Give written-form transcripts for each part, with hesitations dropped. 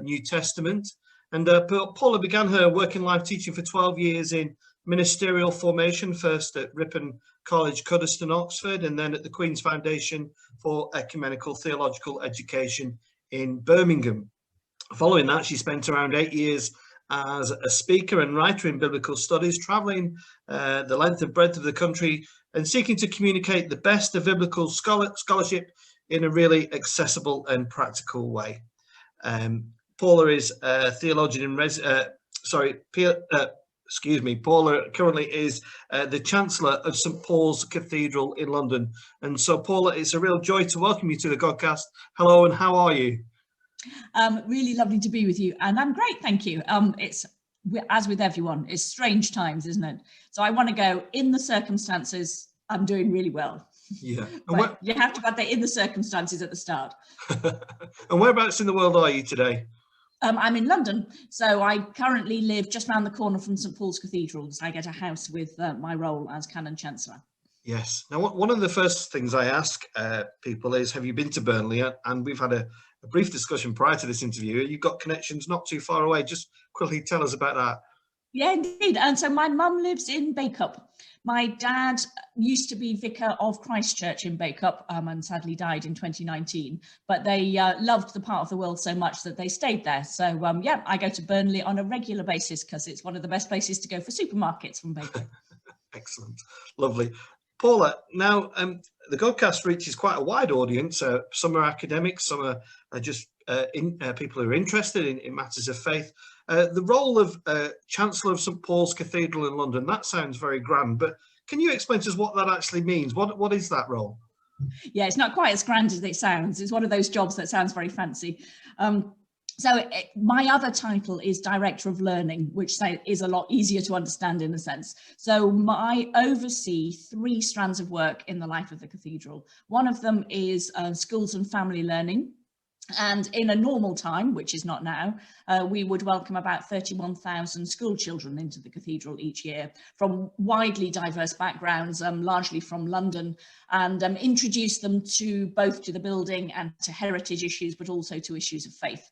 New Testament. And Paula began her working life teaching for 12 years in ministerial formation, first at Ripon College, Cuddesdon, Oxford, and then at the Queen's Foundation for Ecumenical Theological Education in Birmingham. Following that, she spent around 8 years as a speaker and writer in biblical studies, traveling the length and breadth of the country and seeking to communicate the best of biblical scholarship in a really accessible and practical way. Paula is a theologian in Paula currently is the Chancellor of St Paul's Cathedral in London. And so, Paula, it's a real joy to welcome you to the Godcast. Hello, and how are you? Really lovely to be with you, and I'm great, thank you. It's, as with everyone, it's strange times, isn't it? So I want to go, in the circumstances, I'm doing really well. Yeah. But you have to put that in the circumstances at the start. And whereabouts in the world are you today? I'm in London, so I currently live just round the corner from St Paul's Cathedral. So I get a house with my role as Canon Chancellor. Yes. Now, one of the first things I ask people is, have you been to Burnley? And we've had a brief discussion prior to this interview. You've got connections not too far away. Just quickly tell us about that. Yeah, indeed. And so my mum lives in Bacup. My dad used to be vicar of Christ Church in Bacup and sadly died in 2019. But they loved the part of the world so much that they stayed there. So, yeah, I go to Burnley on a regular basis because it's one of the best places to go for supermarkets from Bacup. Excellent. Lovely. Paula, now the Godcast reaches quite a wide audience. Some are academics, some are just people who are interested in matters of faith. The role of Chancellor of St Paul's Cathedral in London, that sounds very grand, but can you explain to us what that actually means? What is that role? Yeah, it's not quite as grand as it sounds. It's one of those jobs that sounds very fancy. My other title is Director of Learning, which is a lot easier to understand in a sense. So I oversee 3 strands of work in the life of the cathedral. One of them is schools and family learning. And in a normal time, which is not now, we would welcome about 31,000 school children into the cathedral each year from widely diverse backgrounds, largely from London, and introduce them to both to the building and to heritage issues, but also to issues of faith.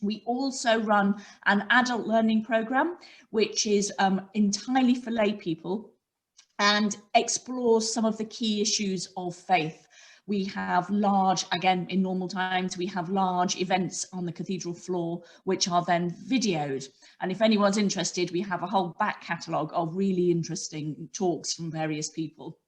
We also run an adult learning programme, which is entirely for lay people and explores some of the key issues of faith. We have large, again, in normal times, we have large events on the cathedral floor, which are then videoed. And if anyone's interested, we have a whole back catalogue of really interesting talks from various people.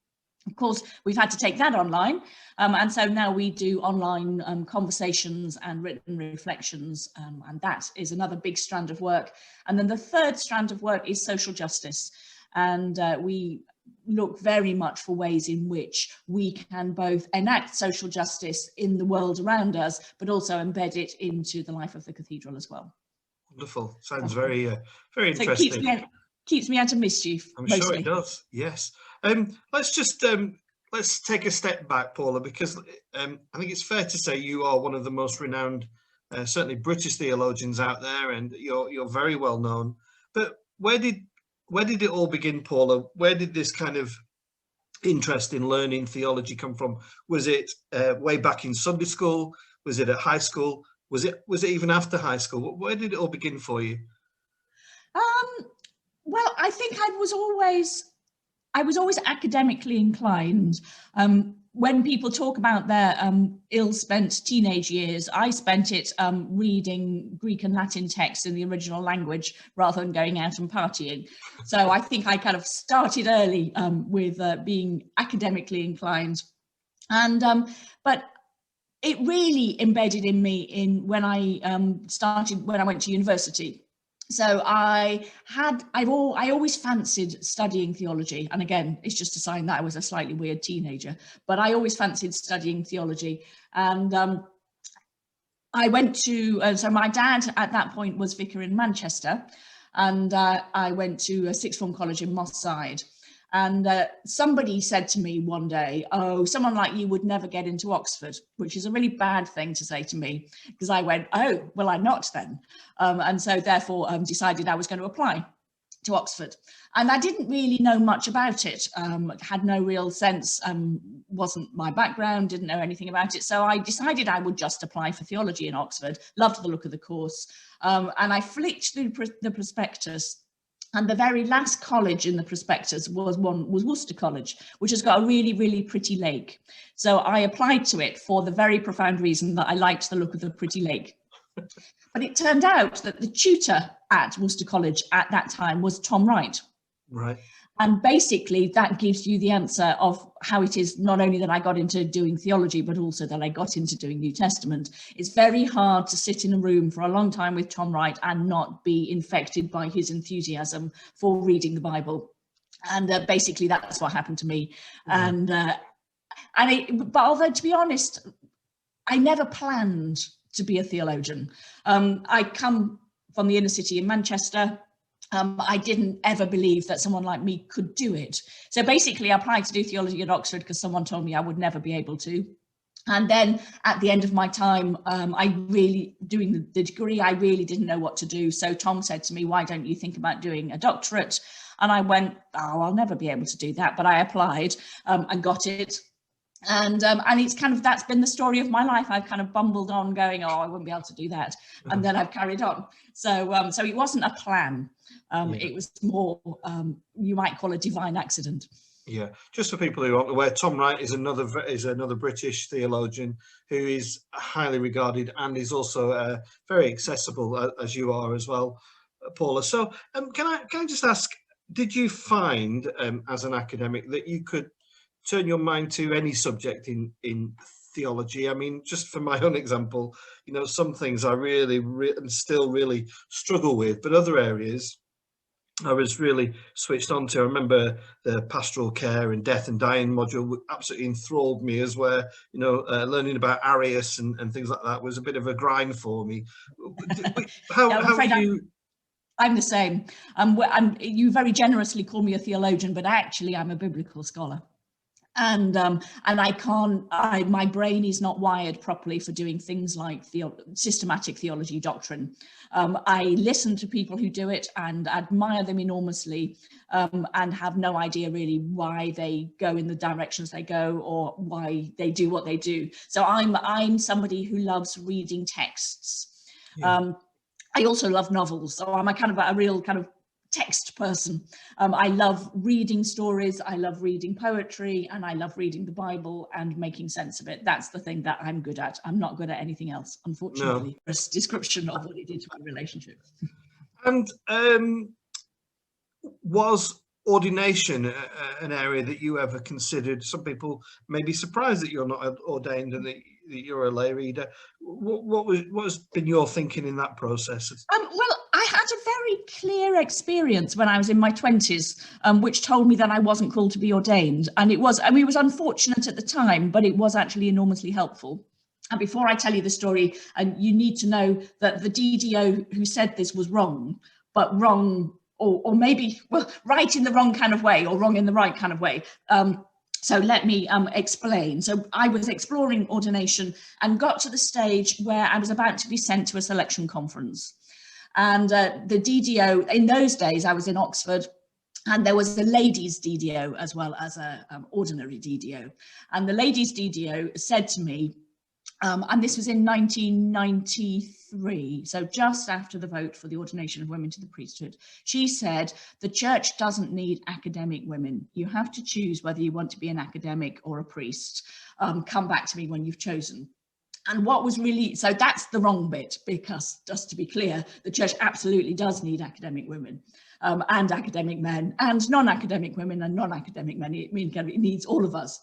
Of course, we've had to take that online. And so now we do online conversations and written reflections. And that is another big strand of work. And then the third strand of work is social justice. And we look very much for ways in which we can both enact social justice in the world around us, but also embed it into the life of the cathedral as well. Wonderful. Sounds very interesting. So it keeps me out of mischief. I'm mostly. Sure it does. Yes. Let's take a step back, Paula, because I think it's fair to say you are one of the most renowned, certainly British theologians out there, and you're very well known. But where did it all begin, Paula? Where did this kind of interest in learning theology come from? Was it way back in Sunday school? Was it at high school? Was it even after high school? Where did it all begin for you? Well, I think I was always academically inclined. When people talk about their ill-spent teenage years, I spent it reading Greek and Latin texts in the original language rather than going out and partying. So I think I kind of started early with being academically inclined. And but it really embedded in me when I went to university. So I always fancied studying theology. And again, it's just a sign that I was a slightly weird teenager, but I always fancied studying theology. And I went to, so my dad at that point was vicar in Manchester, and I went to a sixth form college in Moss Side. And somebody said to me one day, oh, someone like you would never get into Oxford, which is a really bad thing to say to me, because I went, oh, well, I'm not then. And so therefore decided I was going to apply. to Oxford. And I didn't really know much about it, had no real sense, wasn't my background, didn't know anything about it. So I decided I would just apply for theology in Oxford, loved the look of the course. And I flicked through the prospectus, and the very last college in the prospectus was Worcester College, which has got a really, really pretty lake. So I applied to it for the very profound reason that I liked the look of the pretty lake. But it turned out that the tutor at Worcester College at that time was Tom Wright. Right. And basically that gives you the answer of how it is not only that I got into doing theology, but also that I got into doing New Testament. It's very hard to sit in a room for a long time with Tom Wright and not be infected by his enthusiasm for reading the Bible. And basically that's what happened to me. Yeah. But although, to be honest, I never planned to be a theologian. I come from the inner city in Manchester. I didn't ever believe that someone like me could do it. So basically I applied to do theology at Oxford because someone told me I would never be able to. And then at the end of my time, doing the degree, I really didn't know what to do. So Tom said to me, why don't you think about doing a doctorate? And I went, oh, I'll never be able to do that. But I applied and got it. And it's kind of, that's been the story of my life. I've kind of bumbled on going, oh, I wouldn't be able to do that. And then I've carried on. So it wasn't a plan. It was more, you might call a divine accident. Yeah, just for people who aren't aware, Tom Wright is another British theologian who is highly regarded and is also very accessible, as you are as well, Paula. So can I just ask, did you find as an academic that you could turn your mind to any subject in theology? I mean, just for my own example, you know, some things I really and still really struggle with, but other areas I was really switched on to. I remember the pastoral care and death and dying module absolutely enthralled me, as where, you know, learning about Arius and things like that was a bit of a grind for me. How you? I'm the same. You very generously call me a theologian, but actually I'm a biblical scholar. And my brain is not wired properly for doing things like systematic theology doctrine. I listen to people who do it and admire them enormously, and have no idea really why they go in the directions they go or why they do what they do. So I'm somebody who loves reading texts. Yeah. I also love novels, so I'm a real kind of text person. I love reading stories, I love reading poetry, and I love reading the Bible and making sense of it. That's the thing that I'm good at. I'm not good at anything else, unfortunately. No. It's a description of what it did to my relationship. And was ordination an area that you ever considered? Some people may be surprised that you're not ordained and that you're a lay reader. What's been your thinking in that process? Well, I had a very clear experience when I was in my 20s, which told me that I wasn't called to be ordained. And it was unfortunate at the time, but it was actually enormously helpful. And before I tell you the story, you need to know that the DDO who said this was wrong, but wrong, or maybe, well, right in the wrong kind of way, or wrong in the right kind of way. So let me explain. So I was exploring ordination and got to the stage where I was about to be sent to a selection conference. And the DDO, in those days, I was in Oxford, and there was a ladies' DDO as well as an ordinary DDO. And the ladies' DDO said to me, and this was in 1993, so just after the vote for the ordination of women to the priesthood, she said, the church doesn't need academic women. You have to choose whether you want to be an academic or a priest. Come back to me when you've chosen. And what was really, so that's the wrong bit, because just to be clear, the church absolutely does need academic women and academic men and non-academic women and non-academic men. It needs all of us.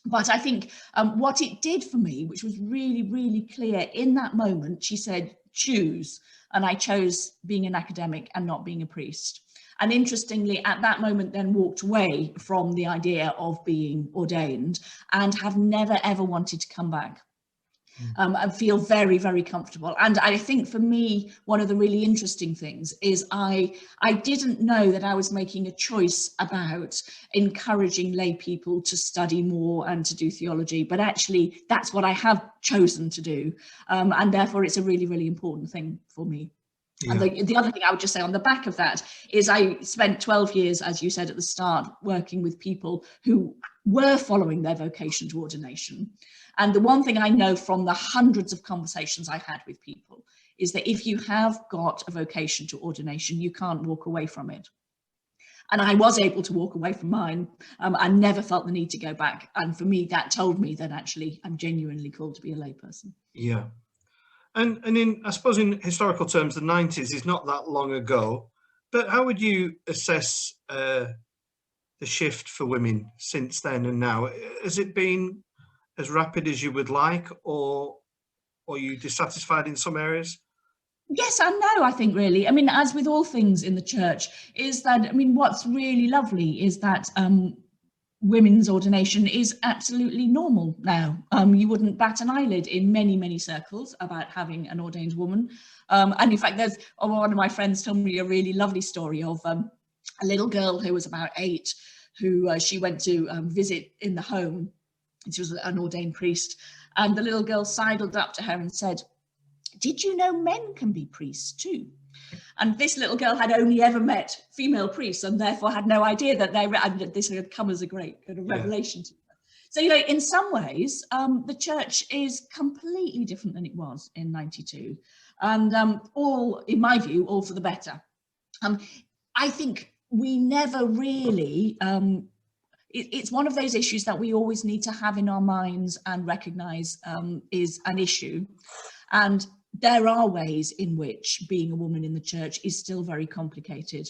But I think what it did for me, which was really, really clear in that moment, she said, choose. And I chose being an academic and not being a priest. And interestingly, at that moment, then walked away from the idea of being ordained and have never, ever wanted to come back. And feel very, very comfortable. And I think for me, one of the really interesting things is I didn't know that I was making a choice about encouraging lay people to study more and to do theology, but actually that's what I have chosen to do. And therefore it's a really, really important thing for me. And the other thing I would just say on the back of that is I spent 12 years, as you said at the start, working with people who were following their vocation to ordination. And the one thing I know from the hundreds of conversations I had with people is that if you have got a vocation to ordination, you can't walk away from it. And I was able to walk away from mine. I never felt the need to go back. And for me, that told me that actually I'm genuinely called to be a layperson. Yeah. And in, I suppose in historical terms, the 90s is not that long ago, but how would you assess the shift for women since then and now? Has it been as rapid as you would like, or are you dissatisfied in some areas? Yes and no, I think, really. I mean, as with all things in the church, is that, I mean, what's really lovely is that women's ordination is absolutely normal now. You wouldn't bat an eyelid in many, many circles about having an ordained woman. And in fact, there's one of my friends told me a really lovely story of a little girl who was about 8, who she went to visit in the home. She was an ordained priest. And the little girl sidled up to her and said, "Did you know men can be priests too?" And this little girl had only ever met female priests and therefore had no idea that this had come as a great kind of revelation to her. So, you know, in some ways, the church is completely different than it was in 92. And all, in my view, all for the better. I think we never really, it's one of those issues that we always need to have in our minds and recognise is an issue. And there are ways in which being a woman in the church is still very complicated.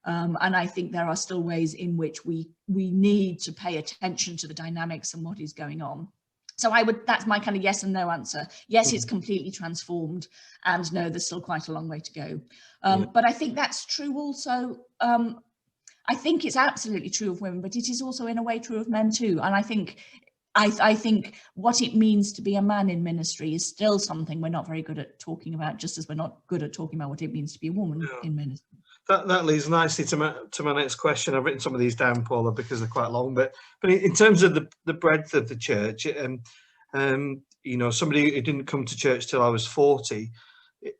And I think there are still ways in which we need to pay attention to the dynamics and what is going on. So that's my kind of yes and no answer. Yes, it's completely transformed, and no, there's still quite a long way to go. But I think that's true also. I think it's absolutely true of women, but it is also in a way true of men too. And I think what it means to be a man in ministry is still something we're not very good at talking about, just as we're not good at talking about what it means to be a woman in ministry. That leads nicely to my next question. I've written some of these down, Paula, because they're quite long. But in terms of the breadth of the church, you know, somebody who didn't come to church till I was 40,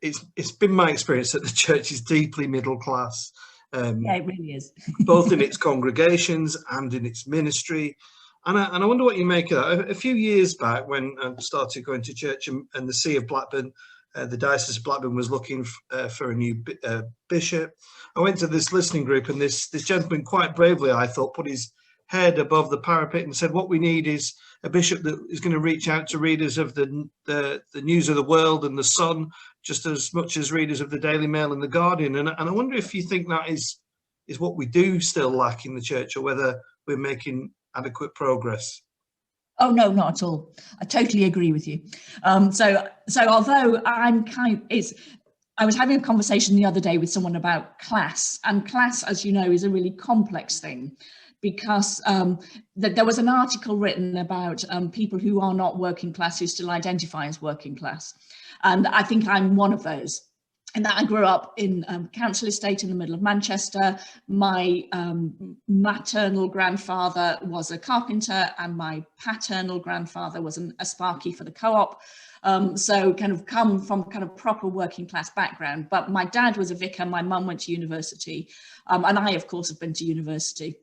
it's been my experience that the church is deeply middle class. Yeah, it really is. Both in its congregations and in its ministry. And I wonder what you make of that. A few years back, when I started going to church, and the See of Blackburn, the Diocese of Blackburn was looking for a new bishop, I went to this listening group, and this gentleman quite bravely, I thought, put his head above the parapet and said, what we need is a bishop that is going to reach out to readers of the News of the World and the Sun just as much as readers of the Daily Mail and the Guardian. And I wonder if you think that is what we do still lack in the church, or whether we're making adequate progress. Oh no, not at all. I totally agree with you. So although I was having a conversation the other day with someone about class, and class, as you know, is a really complex thing, because there was an article written about people who are not working class who still identify as working class, and I think I'm one of those. And that I grew up in council estate in the middle of Manchester. My maternal grandfather was a carpenter, and my paternal grandfather was a sparky for the co-op. So kind of come from kind of proper working class background. But my dad was a vicar, my mum went to university, and I, of course, have been to university.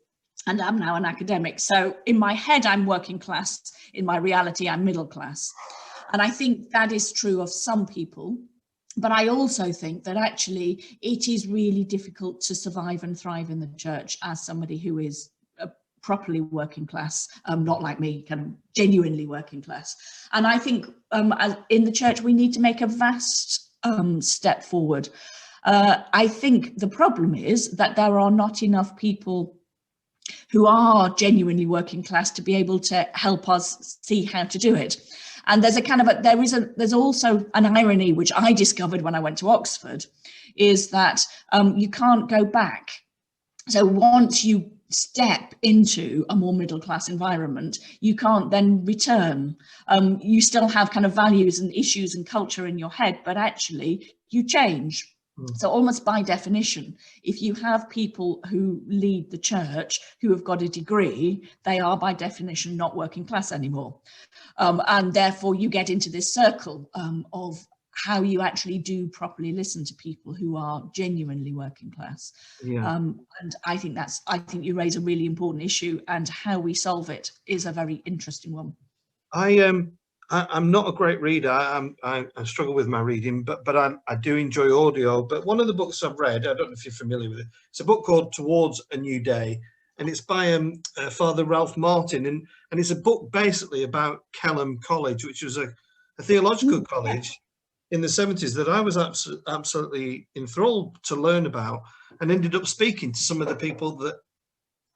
And I'm now an academic. So in my head, I'm working class. In my reality, I'm middle class. And I think that is true of some people. But I also think that actually it is really difficult to survive and thrive in the church as somebody who is properly working class, not like me, kind of genuinely working class. And I think in the church, we need to make a vast step forward. I think the problem is that there are not enough people who are genuinely working class to be able to help us see how to do it. And there's a kind of there's also an irony, which I discovered when I went to Oxford, is that you can't go back. So once you step into a more middle class environment, you can't then return. You still have kind of values and issues and culture in your head, but actually you change. So almost by definition, if you have people who lead the church who have got a degree, they are by definition not working class anymore. And therefore you get into this circle of how you actually do properly listen to people who are genuinely working class. Yeah. And I think you raise a really important issue, and how we solve it is a very interesting one. I'm not a great reader. I struggle with my reading, but I do enjoy audio. But one of the books I've read, I don't know if you're familiar with it, it's a book called Towards a New Day, and it's by Father Ralph Martin, and it's a book basically about Kelham College, which was a theological college in the 70s that I was absolutely enthralled to learn about, and ended up speaking to some of the people that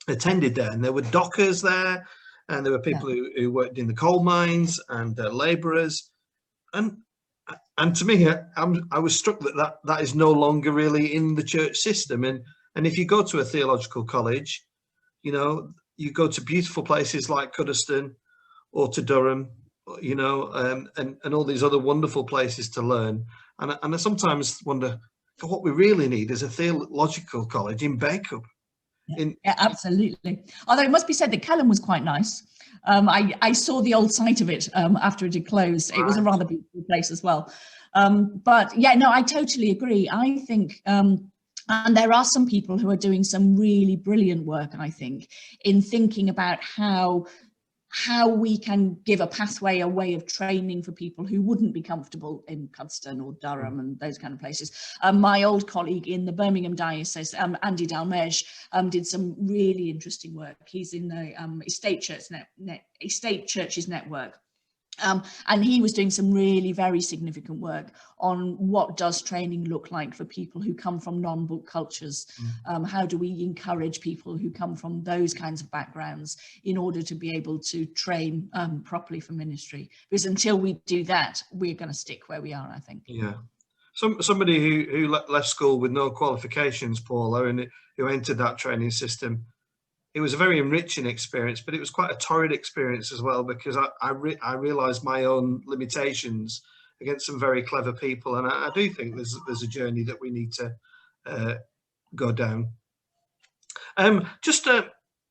attended there. And there were dockers there, and there were people who worked in the coal mines, and labourers. And to me, I was struck that is no longer really in the church system. And if you go to a theological college, you know, you go to beautiful places like Cuddesdon or to Durham, you know, and all these other wonderful places to learn. And I sometimes wonder, what we really need is a theological college in Bacup. Yeah, absolutely. Although it must be said that Kelham was quite nice. I saw the old site of it after it had closed. It was a rather beautiful place as well. But yeah, no, I totally agree. I think, and there are some people who are doing some really brilliant work, I think, in thinking about how we can give a pathway, a way of training for people who wouldn't be comfortable in Cuddesdon or Durham and those kind of places. My old colleague in the Birmingham diocese, Andy Dalmege, did some really interesting work. He's in the Estate Churches Network. And he was doing some really very significant work on what does training look like for people who come from non-book cultures. How do we encourage people who come from those kinds of backgrounds in order to be able to train properly for ministry? Because until we do that, we're going to stick where we are, I think. Yeah. Somebody who left school with no qualifications, Paula, and who entered that training system, it was a very enriching experience, but it was quite a torrid experience as well, because I realised my own limitations against some very clever people, and I do think there's a journey that we need to go down. Just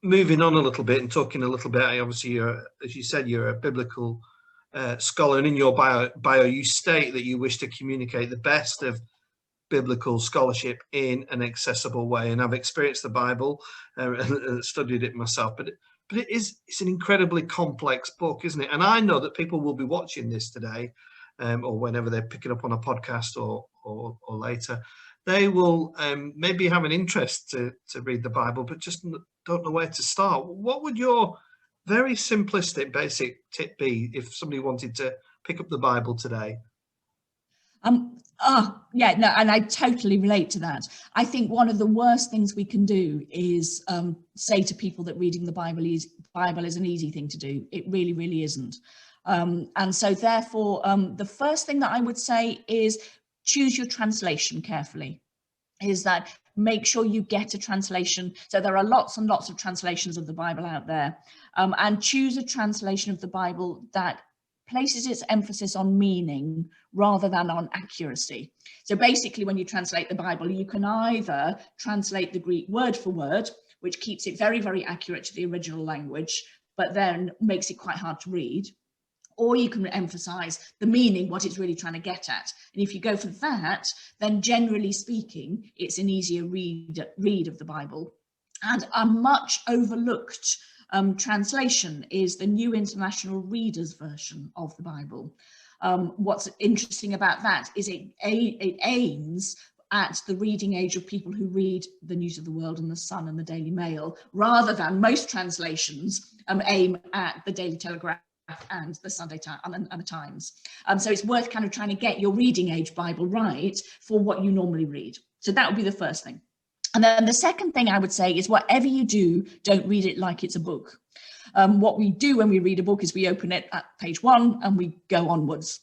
moving on a little bit and talking a little bit. Obviously, as you said, you're a biblical scholar, and in your bio you state that you wish to communicate the best of biblical scholarship in an accessible way. And I've experienced the Bible and studied it myself, but it's an incredibly complex book, isn't it? And I know that people will be watching this today, or whenever they're picking up on a podcast or later, they will maybe have an interest to read the Bible, but just don't know where to start. What would your very simplistic, basic tip be if somebody wanted to pick up the Bible today? Yeah, no, and I totally relate to that. I think one of the worst things we can do is say to people that reading the Bible is an easy thing to do. It really, really isn't. And so therefore, the first thing that I would say is choose your translation carefully. Is that make sure you get a translation. So there are lots and lots of translations of the Bible out there, and choose a translation of the Bible that places its emphasis on meaning rather than on accuracy. So basically, when you translate the Bible, you can either translate the Greek word for word, which keeps it very, very accurate to the original language, but then makes it quite hard to read, or you can emphasize the meaning, what it's really trying to get at. And if you go for that, then generally speaking, it's an easier read of the Bible. And a much overlooked translation is the New International Reader's Version of the Bible. What's interesting about that is it aims at the reading age of people who read the News of the World and the Sun and the Daily Mail, rather than most translations aim at the Daily Telegraph and the Sunday Times and the Times. So it's worth kind of trying to get your reading age Bible right for what you normally read. So that would be the first thing. And then the second thing I would say is whatever you do, don't read it like it's a book. What we do when we read a book is we open it at page 1 and we go onwards.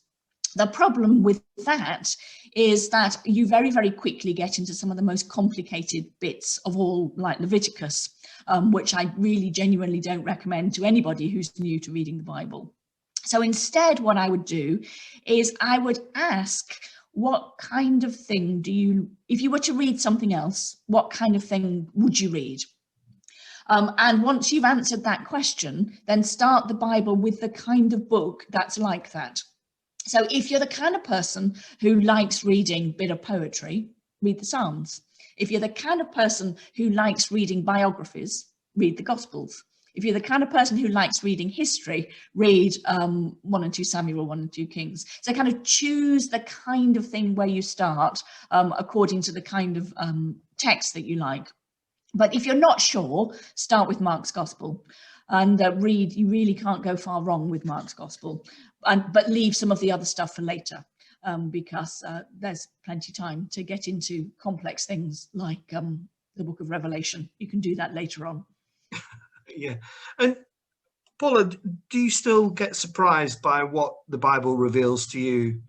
The problem with that is that you very, very quickly get into some of the most complicated bits of all, like Leviticus, which I really genuinely don't recommend to anybody who's new to reading the Bible. So instead, what I would do is I would ask, what kind of thing do you, if you were to read something else, what kind of thing would you read? And once you've answered that question, then start the Bible with the kind of book that's like that. So if you're the kind of person who likes reading a bit of poetry, read the Psalms. If you're the kind of person who likes reading biographies, read the Gospels. If you're the kind of person who likes reading history, read 1 and 2 Samuel, 1 and 2 Kings. So kind of choose the kind of thing where you start according to the kind of text that you like. But if you're not sure, start with Mark's Gospel and read. You really can't go far wrong with Mark's Gospel, but leave some of the other stuff for later. Because there's plenty of time to get into complex things like the book of Revelation. You can do that later on. Yeah. And Paula, do you still get surprised by what the Bible reveals to you?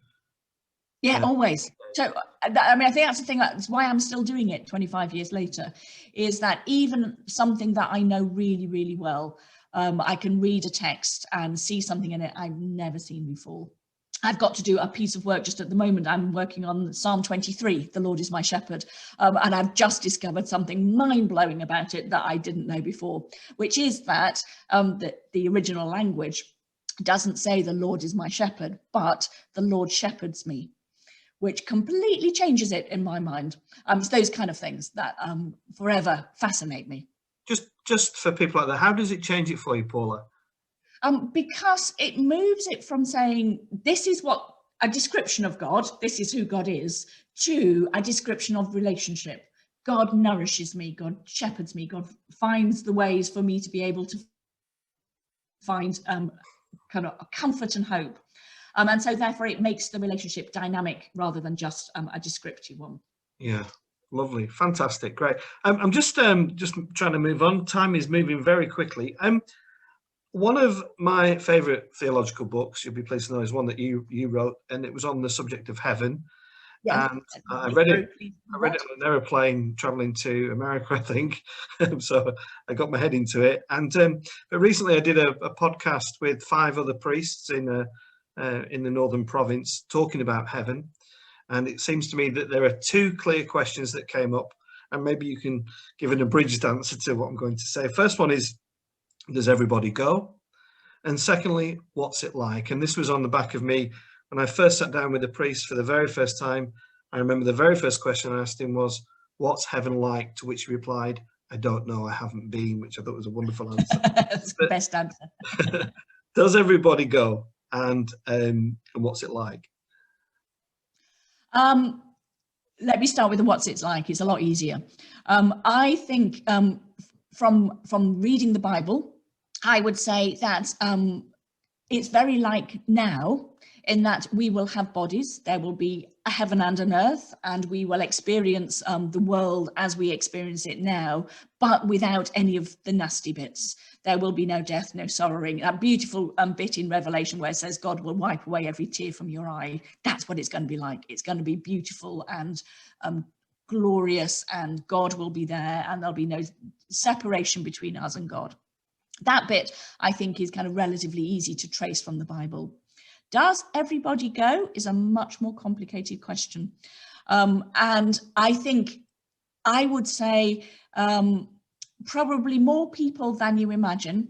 Yeah, always. So, I mean, I think that's the thing, that's why I'm still doing it 25 years later, is that even something that I know really, really well, I can read a text and see something in it I've never seen before. I've got to do a piece of work just at the moment. I'm working on Psalm 23, the Lord is my shepherd. And I've just discovered something mind-blowing about it that I didn't know before, which is that the original language doesn't say the Lord is my shepherd, but the Lord shepherds me, which completely changes it in my mind. It's those kind of things that forever fascinate me. Just for people like that, how does it change it for you, Paula? Because it moves it from saying, this is what a description of God, this is who God is, to a description of relationship. God nourishes me, God shepherds me, God finds the ways for me to be able to find kind of a comfort and hope. And so therefore it makes the relationship dynamic rather than just a descriptive one. Yeah, lovely, fantastic, great. I'm just trying to move on. Time is moving very quickly. One of my favourite theological books, you'll be pleased to know, is one that you wrote, and it was on the subject of heaven. Yes, and I read it on an aeroplane travelling to America, I think. So I got my head into it. And but recently I did a podcast with 5 other priests in the northern province talking about heaven. And it seems to me that there are 2 clear questions that came up, and maybe you can give an abridged answer to what I'm going to say. First one is, does everybody go? And secondly, what's it like? And this was on the back of me when I first sat down with the priest for the very first time. I remember the very first question I asked him was, what's heaven like? To which he replied, I don't know, I haven't been, which I thought was a wonderful answer. That's the best answer. Does everybody go? And what's it like? Let me start with the what's it like. It's a lot easier. I think from reading the Bible, I would say that it's very like now, in that we will have bodies. There will be a heaven and an earth, and we will experience the world as we experience it now, but without any of the nasty bits. There will be no death, no sorrowing. That beautiful bit in Revelation where it says God will wipe away every tear from your eye. That's what it's going to be like. It's going to be beautiful and glorious, and God will be there, and there'll be no separation between us and God. That bit, I think, is kind of relatively easy to trace from the Bible. Does everybody go is a much more complicated question. And I think I would say probably more people than you imagine,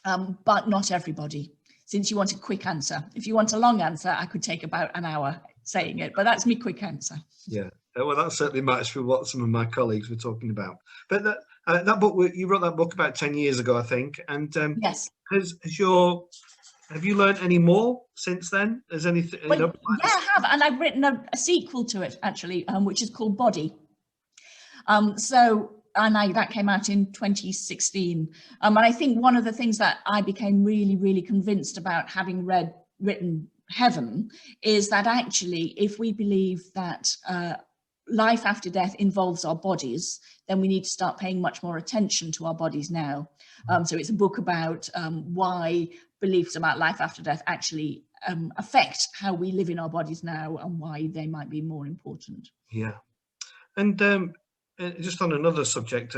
but not everybody, since you want a quick answer. If you want a long answer, I could take about an hour saying it, but that's my quick answer. Yeah, well, that certainly matches with what some of my colleagues were talking about. But that book, you wrote that book about 10 years ago, I think. And yes. Have you learned any more since then? Has anything? Well, yeah, I have, and I've written a sequel to it actually, which is called Body. That came out in 2016. And I think one of the things that I became really, really convinced about, having written Heaven, is that actually, if we believe that life after death involves our bodies, then we need to start paying much more attention to our bodies now. So it's a book about why beliefs about life after death actually affect how we live in our bodies now, and why they might be more important. Yeah. And just on another subject,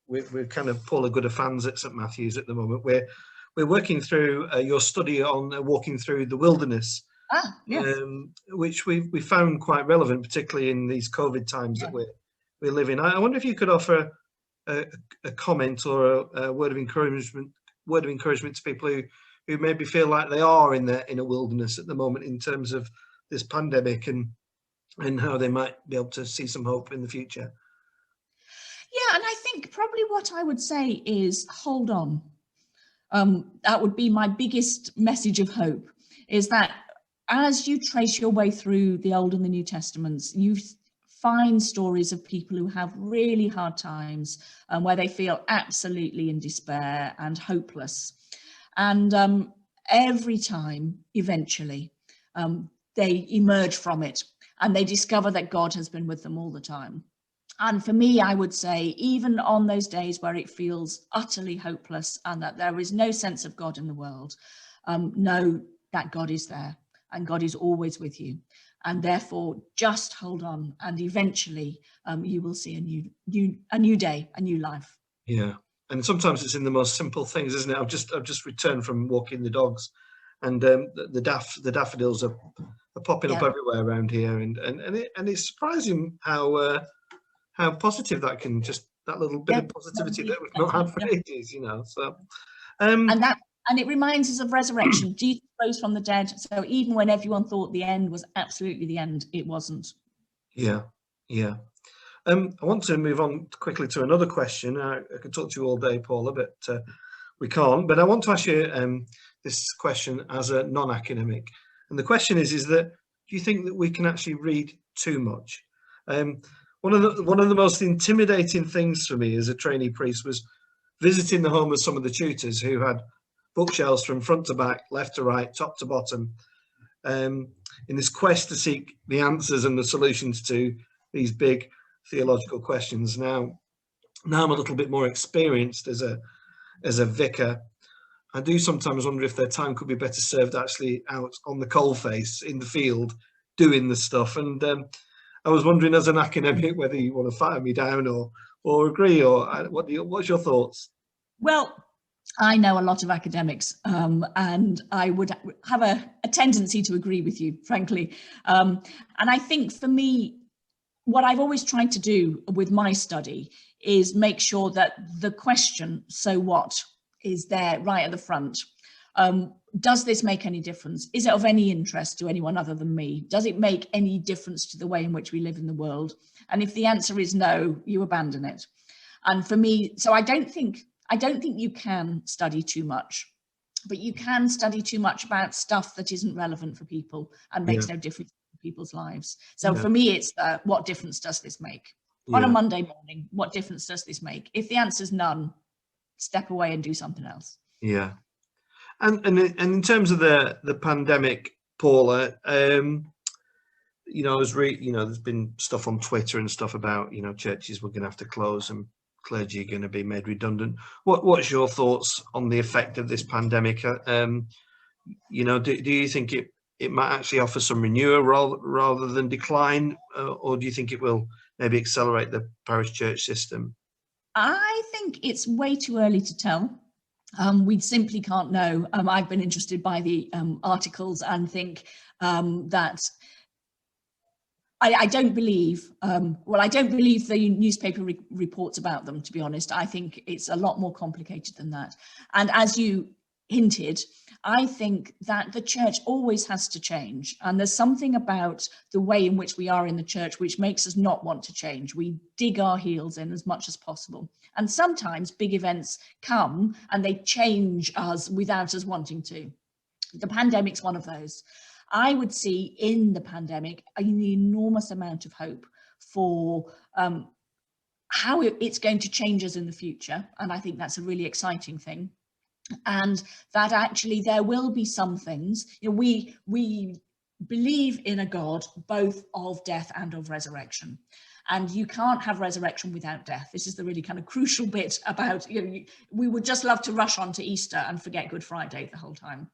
we're kind of Paula Gooder fans at St Matthew's at the moment. We're working through your study on walking through the wilderness, yes. which we found quite relevant, particularly in these COVID times that we live in. I wonder if you could offer a comment or a word of encouragement to people who who maybe feel like they are in a wilderness at the moment in terms of this pandemic, and how they might be able to see some hope in the future? Yeah, and I think probably what I would say is hold on. That would be my biggest message of hope, is that as you trace your way through the Old and the New Testaments, you find stories of people who have really hard times, where they feel absolutely in despair and hopeless. And every time, eventually, they emerge from it and they discover that God has been with them all the time. And for me, I would say, even on those days where it feels utterly hopeless and that there is no sense of God in the world, know that God is there and God is always with you. And therefore, just hold on, and eventually you will see a new day, a new life. Yeah, and sometimes it's in the most simple things, isn't it? I've just returned from walking the dogs, and the daffodils are popping up everywhere around here, and it's surprising how positive that can, just that little bit of positivity that we've not had for ages, you know. So and it reminds us of resurrection. Jesus rose from the dead, so even when everyone thought the end was absolutely the end, it wasn't. Yeah. I want to move on quickly to another question. I could talk to you all day, Paula, but we can't. But I want to ask you this question as a non-academic, and the question is that, do you think that we can actually read too much? One of the most intimidating things for me as a trainee priest was visiting the home of some of the tutors who had bookshelves from front to back, left to right, top to bottom, in this quest to seek the answers and the solutions to these big theological questions. Now I'm a little bit more experienced as a vicar. I do sometimes wonder if their time could be better served actually out on the coalface in the field doing the stuff. And I was wondering, as an academic, whether you want to fire me down or agree, or what's your thoughts? Well, I know a lot of academics, and I would have a tendency to agree with you, frankly. And I think for me, what I've always tried to do with my study is make sure that the question, so what, is there right at the front. Does this make any difference? Is it of any interest to anyone other than me? Does it make any difference to the way in which we live in the world? And if the answer is no, you abandon it. And for me, so I don't think you can study too much, but you can study too much about stuff that isn't relevant for people and makes no difference in people's lives. So for me, it's what difference does this make? On a Monday morning, what difference does this make? If the answer's none, step away and do something else. Yeah. And in terms of the pandemic, Paula, you know, there's been stuff on Twitter and stuff about, you know, churches were going to have to close and clergy are going to be made redundant. What's your thoughts on the effect of this pandemic? You know, do you think it might actually offer some renewal rather than decline, or do you think it will maybe accelerate the parish church system? I think it's way too early to tell. We simply can't know. I've been interested by the articles and think that I don't believe, I don't believe the newspaper reports about them, to be honest. I think it's a lot more complicated than that. And as you hinted, I think that the church always has to change. And there's something about the way in which we are in the church which makes us not want to change. We dig our heels in as much as possible. And sometimes big events come and they change us without us wanting to. The pandemic's one of those. I would see in the pandemic an enormous amount of hope for how it's going to change us in the future. And I think that's a really exciting thing. And that actually there will be some things, you know, we believe in a God both of death and of resurrection. And you can't have resurrection without death. This is the really kind of crucial bit about, you know, we would just love to rush on to Easter and forget Good Friday the whole time.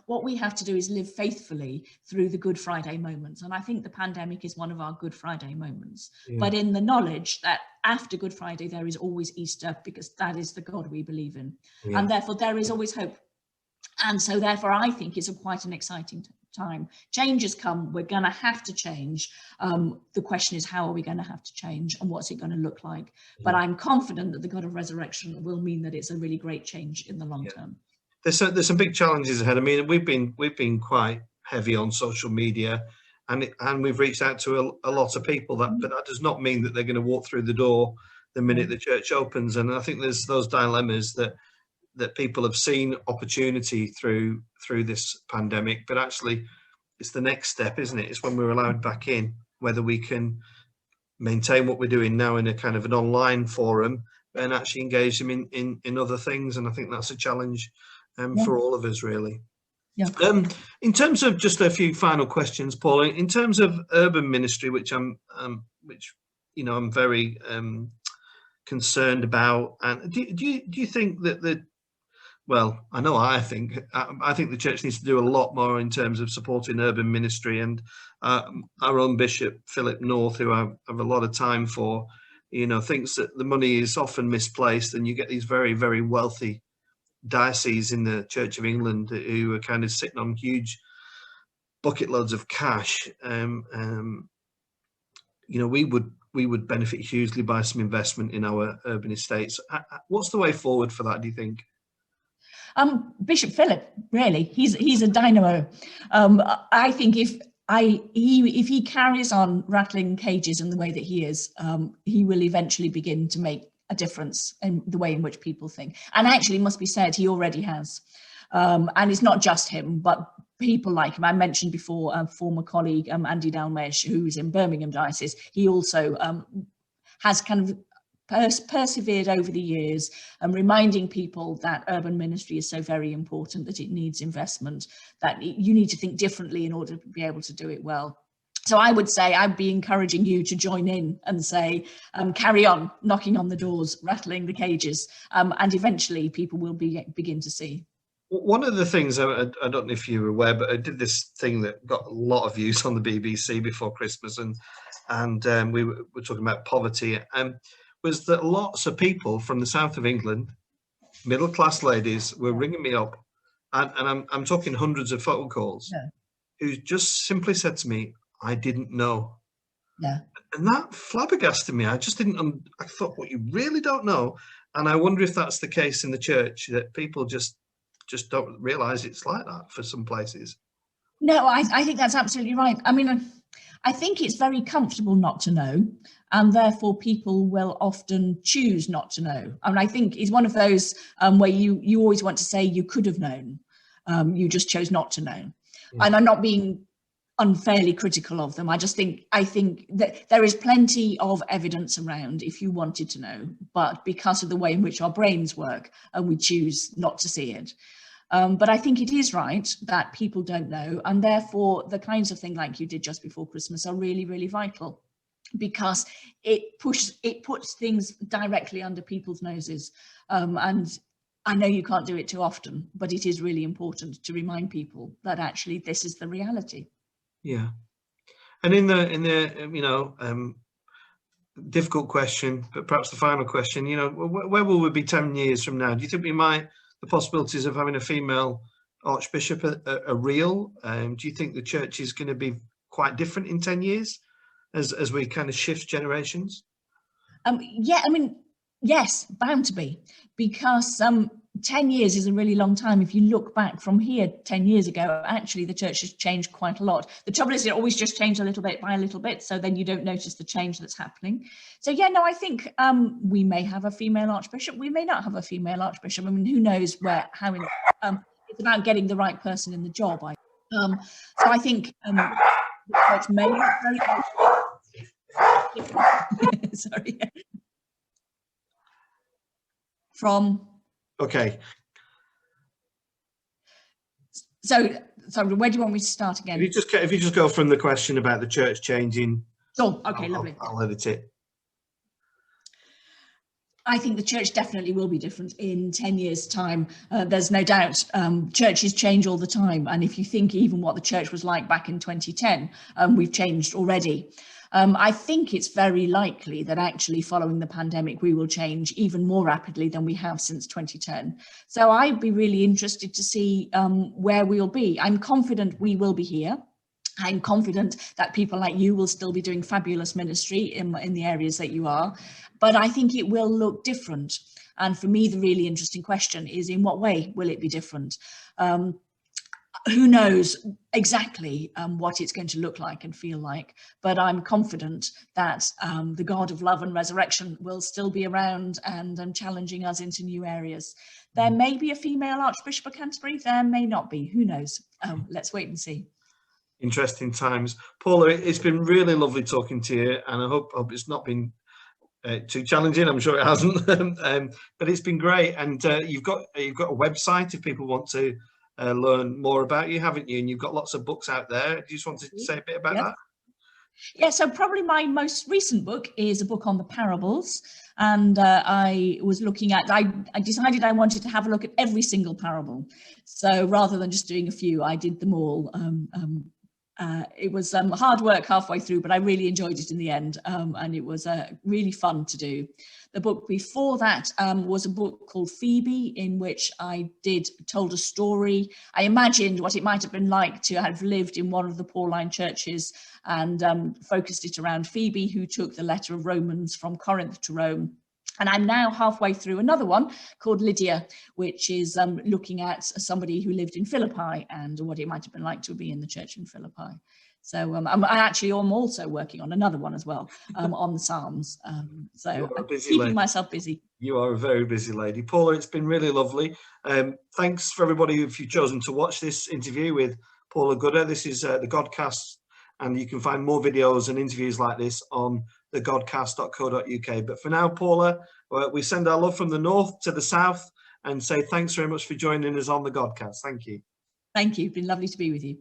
What we have to do is live faithfully through the Good Friday moments. And I think the pandemic is one of our Good Friday moments, but in the knowledge that after Good Friday, there is always Easter, because that is the God we believe in. And therefore there is always hope. And so therefore I think it's quite an exciting time. Change has come, we're going to have to change. The question is, how are we going to have to change and what's it going to look like? But I'm confident that the God of resurrection will mean that it's a really great change in the long term. there's some big challenges ahead. I mean, we've been quite heavy on social media, and we've reached out to a lot of people. But that does not mean that they're going to walk through the door the minute the church opens. And I think there's those dilemmas that people have seen opportunity through this pandemic, but actually it's the next step, isn't it? It's when we're allowed back in, whether we can maintain what we're doing now in a kind of an online forum and actually engage them in other things. And I think that's a challenge for all of us, really. Yeah. In terms of just a few final questions, Paul, in terms of urban ministry, which I'm very concerned about, and do you think that well, I think the church needs to do a lot more in terms of supporting urban ministry, and our own Bishop Philip North, who I have a lot of time for, thinks that the money is often misplaced, and you get these very, very wealthy dioceses in the Church of England who are kind of sitting on huge bucket loads of cash. We would benefit hugely by some investment in our urban estates. What's the way forward for that, do you think? Bishop Philip, really, he's a dynamo. I think if he carries on rattling cages in the way that he is, he will eventually begin to make a difference in the way in which people think. And actually, it must be said, he already has. And it's not just him, but people like him. I mentioned before a former colleague, Andy Dalmesh, who's in Birmingham Diocese. He also has kind of persevered over the years and reminding people that urban ministry is so very important, that it needs investment, that you need to think differently in order to be able to do it well. So I would say I'd be encouraging you to join in and say, carry on knocking on the doors, rattling the cages, and eventually people will begin to see. One of the things, I don't know if you were aware, but I did this thing that got a lot of views on the BBC before Christmas, and we were talking about poverty, was that lots of people from the south of England, middle-class ladies, were ringing me up, and I'm talking hundreds of phone calls, who just simply said to me, I didn't know. Yeah. And that flabbergasted me. I just didn't, I thought, what, you really don't know? And I wonder if that's the case in the church, that people just don't realise it's like that for some places. No, I think that's absolutely right. I mean, I think it's very comfortable not to know, and therefore people will often choose not to know. And I think it's one of those where you always want to say you could have known, you just chose not to know. Yeah. And I'm not being unfairly critical of them. I think that there is plenty of evidence around if you wanted to know, but because of the way in which our brains work, we choose not to see it. But I think it is right that people don't know, and therefore the kinds of thing like you did just before Christmas are really, really vital, because it puts things directly under people's noses. And I know you can't do it too often, but it is really important to remind people that actually this is the reality. Yeah. And in the difficult question, but perhaps the final question, where will we be 10 years from now? Do you think the possibilities of having a female archbishop are real? Do you think the church is going to be quite different in 10 years as we kind of shift generations? Yeah, I mean, yes, bound to be, because 10 years is a really long time. If you look back from here 10 years ago, actually the church has changed quite a lot. The trouble is it always just changed a little bit by a little bit, so then you don't notice the change that's happening. So yeah, no, I think we may have a female archbishop, we may not have a female archbishop. I mean, who knows how it's about getting the right person in the job. So I think the church may have sorry. From okay. So where do you want me to start again? If you just go from the question about the church changing. Sure. Okay, lovely. I'll edit it. I think the church definitely will be different in 10 years' time. There's no doubt. Churches change all the time. And if you think even what the church was like back in 2010, we've changed already. I think it's very likely that actually following the pandemic, we will change even more rapidly than we have since 2010. So I'd be really interested to see where we'll be. I'm confident we will be here. I'm confident that people like you will still be doing fabulous ministry in the areas that you are, but I think it will look different. And for me, the really interesting question is, in what way will it be different? Who knows exactly what it's going to look like and feel like, but I'm confident that the God of love and resurrection will still be around and challenging us into new areas. There may be a female Archbishop of Canterbury, there may not be, who knows? Let's wait and see. Interesting times. Paula, it's been really lovely talking to you, and I hope it's not been too challenging. I'm sure it hasn't, but it's been great. And you've got a website if people want to learn more about you, haven't you? And you've got lots of books out there. Do you just want to say a bit about that? Yeah, so probably my most recent book is a book on the parables. And I was looking at, I decided I wanted to have a look at every single parable. So rather than just doing a few, I did them all. It was hard work halfway through, but I really enjoyed it in the end. And it was really fun to do. The book before that was a book called Phoebe, in which I told a story. I imagined what it might have been like to have lived in one of the Pauline churches, and focused it around Phoebe, who took the letter of Romans from Corinth to Rome. And I'm now halfway through another one called Lydia, which is looking at somebody who lived in Philippi and what it might have been like to be in the church in Philippi. So I'm also working on another one as well, on the Psalms. So I'm keeping myself busy. You are a very busy lady. Paula, it's been really lovely. Thanks for everybody if you've chosen to watch this interview with Paula Gooder. This is the Godcast, and you can find more videos and interviews like this on thegodcast.co.uk. But for now, Paula, we send our love from the north to the south and say thanks very much for joining us on the Godcast. Thank you. Thank you. It's been lovely to be with you.